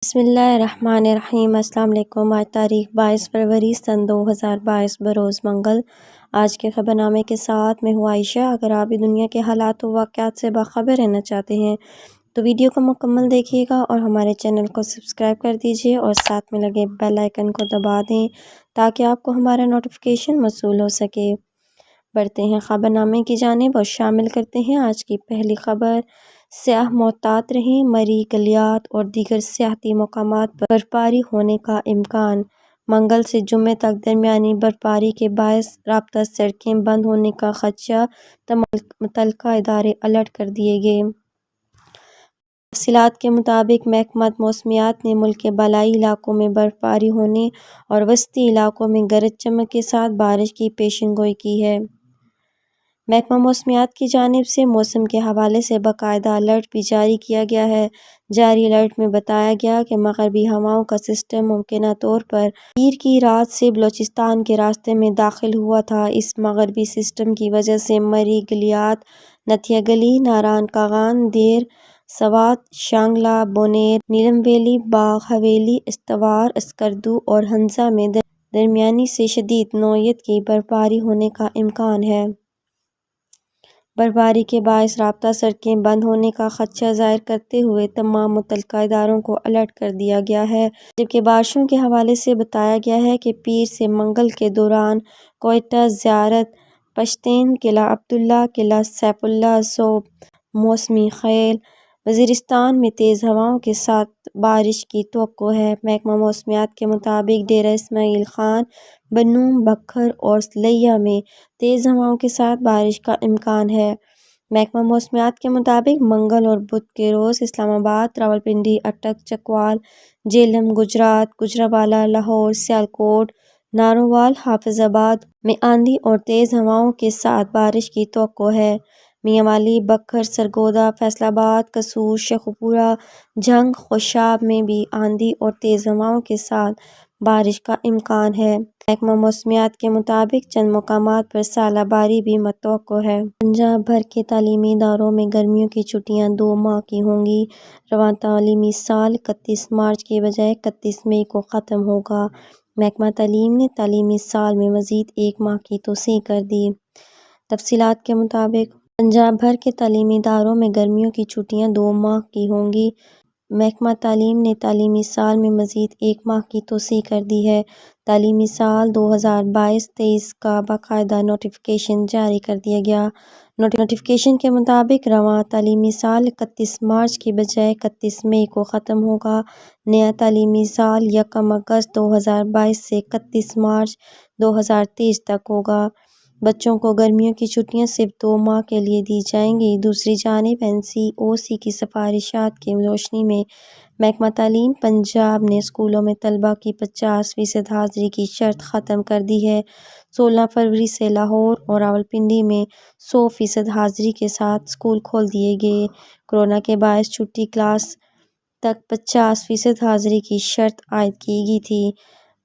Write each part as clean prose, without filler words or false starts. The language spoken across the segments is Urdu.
بسم اللہ الرحمن الرحیم۔ السلام علیکم۔ آج تاریخ 22 فروری سن 2022 بروز منگل۔ آج کے خبر نامے کے ساتھ میں ہوں عائشہ۔ اگر آپ بھی دنیا کے حالات و واقعات سے باخبر رہنا چاہتے ہیں تو ویڈیو کو مکمل دیکھیے گا اور ہمارے چینل کو سبسکرائب کر دیجیے اور ساتھ میں لگے بیل آئیکن کو دبا دیں تاکہ آپ کو ہمارا نوٹیفیکیشن موصول ہو سکے۔ بڑھتے ہیں خبر نامے کی جانب اور شامل کرتے ہیں آج کی پہلی خبر۔ سیاح محتاط رہیں، مری گلیات اور دیگر سیاحتی مقامات پر برفباری ہونے کا امکان۔ منگل سے جمعے تک درمیانی برفباری کے باعث رابطہ سڑکیں بند ہونے کا خدشہ، تمام متعلقہ ادارے الرٹ کر دیے گئے۔ تفصیلات کے مطابق محکمہ موسمیات نے ملک کے بالائی علاقوں میں برفباری ہونے اور وسطی علاقوں میں گرج چمک کے ساتھ بارش کی پیشن گوئی کی ہے۔ محکمہ موسمیات کی جانب سے موسم کے حوالے سے باقاعدہ الرٹ بھی جاری کیا گیا ہے۔ جاری الرٹ میں بتایا گیا کہ مغربی ہوائوں کا سسٹم ممکنہ طور پر پیر کی رات سے بلوچستان کے راستے میں داخل ہوا تھا۔ اس مغربی سسٹم کی وجہ سے مری گلیات، نتھیا گلی، ناران کاغان، دیر سوات، شانگلہ، بونیر، نیلم ویلی، باغ حویلی، استوار، اسکردو اور ہنزہ میں درمیانی سے شدید نوعیت کی برفباری ہونے کا امکان ہے۔ برفباری کے باعث رابطہ سڑکیں بند ہونے کا خدشہ ظاہر کرتے ہوئے تمام متعلقہ اداروں کو الرٹ کر دیا گیا ہے، جبکہ بارشوں کے حوالے سے بتایا گیا ہے کہ پیر سے منگل کے دوران کوئٹہ زیارت، پشتین، قلعہ عبداللہ، قلعہ سیف اللہ صوب موسمی خیل، وزیرستان میں تیز ہواؤں کے ساتھ بارش کی توقع ہے۔ محکمہ موسمیات کے مطابق ڈیرہ اسماعیل خان، بنوں، بکھر اور لیا میں تیز ہواؤں کے ساتھ بارش کا امکان ہے۔ محکمہ موسمیات کے مطابق منگل اور بدھ کے روز اسلام آباد، راولپنڈی، اٹک، چکوال، جہلم، گجرات، گوجرانوالہ، لاہور، سیالکوٹ، نارووال، حافظ آباد میں آندھی اور تیز ہواؤں کے ساتھ بارش کی توقع ہے۔ میاں والی، بکھر، سرگودا، فیصل آباد، قصور، شیخوپورہ، جھنگ، خوشاب میں بھی آندھی اور تیز ہواؤں کے ساتھ بارش کا امکان ہے۔ محکمہ موسمیات کے مطابق چند مقامات پر ژالہ باری بھی متوقع ہے۔ پنجاب بھر کے تعلیمی اداروں میں گرمیوں کی چھٹیاں 2 ماہ کی ہوں گی۔ رواں تعلیمی سال 31 مارچ کی بجائے 31 مئی کو ختم ہوگا۔ محکمہ تعلیم نے تعلیمی سال میں مزید 1 ماہ کی توسیع کر دی۔ تفصیلات کے مطابق پنجاب بھر کے تعلیمی اداروں میں گرمیوں کی چھٹیاں 2 ماہ کی ہوں گی۔ محکمہ تعلیم نے تعلیمی سال میں مزید 1 ماہ کی توسیع کر دی ہے۔ تعلیمی سال 2022-23 کا باقاعدہ نوٹیفکیشن جاری کر دیا گیا۔ نوٹیفکیشن کے مطابق رواں تعلیمی سال 31 مارچ کی بجائے 31 مئی کو ختم ہوگا۔ نیا تعلیمی سال 1 اگست 2022 سے 31 مارچ 2023 تک ہوگا۔ بچوں کو گرمیوں کی چھٹیاں صرف 2 ماہ کے لیے دی جائیں گی۔ دوسری جانب NCOC کی سفارشات کی روشنی میں محکمہ تعلیم پنجاب نے اسکولوں میں طلبہ کی 50% حاضری کی شرط ختم کر دی ہے۔ 16 فروری سے لاہور اور راولپنڈی میں 100% حاضری کے ساتھ اسکول کھول دیے گئے۔ کورونا کے باعث چھٹی کلاس تک 50% حاضری کی شرط عائد کی گئی تھی۔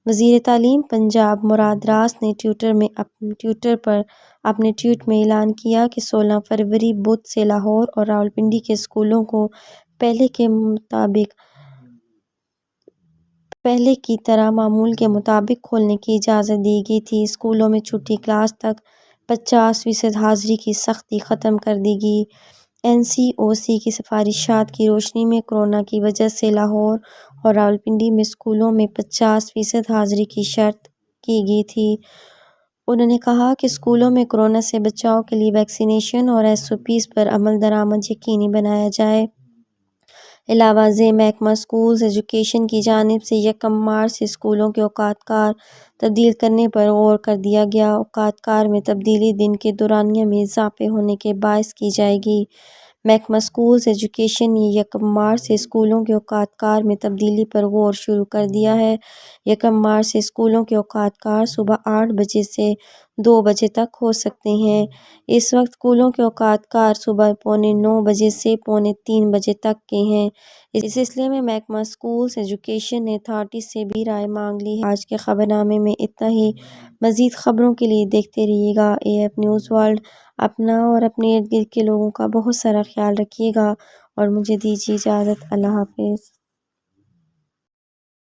وزیر تعلیم پنجاب مراد راست نے ٹوئٹر پر اپنے ٹویٹ میں اعلان کیا کہ 16 فروری بدھ سے لاہور اور راولپنڈی کے اسکولوں کو پہلے کی طرح معمول کے مطابق کھولنے کی اجازت دی گئی تھی۔ اسکولوں میں چھٹی کلاس تک 50% حاضری کی سختی ختم کر دی گئی۔ NCOC کی سفارشات کی روشنی میں کورونا کی وجہ سے لاہور اور راولپنڈی میں اسکولوں میں 50% حاضری کی شرط کی گئی تھی۔ انہوں نے کہا کہ اسکولوں میں کورونا سے بچاؤ کے لیے ویکسینیشن اور SOPs پر عمل درآمد یقینی بنایا جائے۔ علاوہ ازیں محکمہ اسکولز ایجوکیشن کی جانب سے 1 مارچ سے اسکولوں کے اوقات کار تبدیل کرنے پر غور کر دیا گیا۔ اوقات کار میں تبدیلی دن کے دورانیہ میں اضافے ہونے کے باعث کی جائے گی۔ محکمہ اسکولز ایجوکیشن نے 1 مارچ سے اسکولوں کے اوقات کار میں تبدیلی پر غور شروع کر دیا ہے۔ 1 مارچ سے اسکولوں کے اوقات کار صبح 8 بجے سے 2 بجے تک ہو سکتے ہیں۔ اس وقت اسکولوں کے اوقات کار صبح 8:45 بجے سے 2:45 بجے تک کے ہیں۔ اس سلسلے میں محکمہ اسکولز ایجوکیشن نے اتھارٹی سے بھی رائے مانگ لی ہے۔ آج کے خبر نامے میں اتنا ہی۔ مزید خبروں کے لیے دیکھتے رہیے گا AF نیوز ورلڈ۔ اپنا اور اپنے ارد گرد کے لوگوں کا بہت سارا خیال رکھیے گا اور مجھے دیجیے اجازت۔ اللہ حافظ۔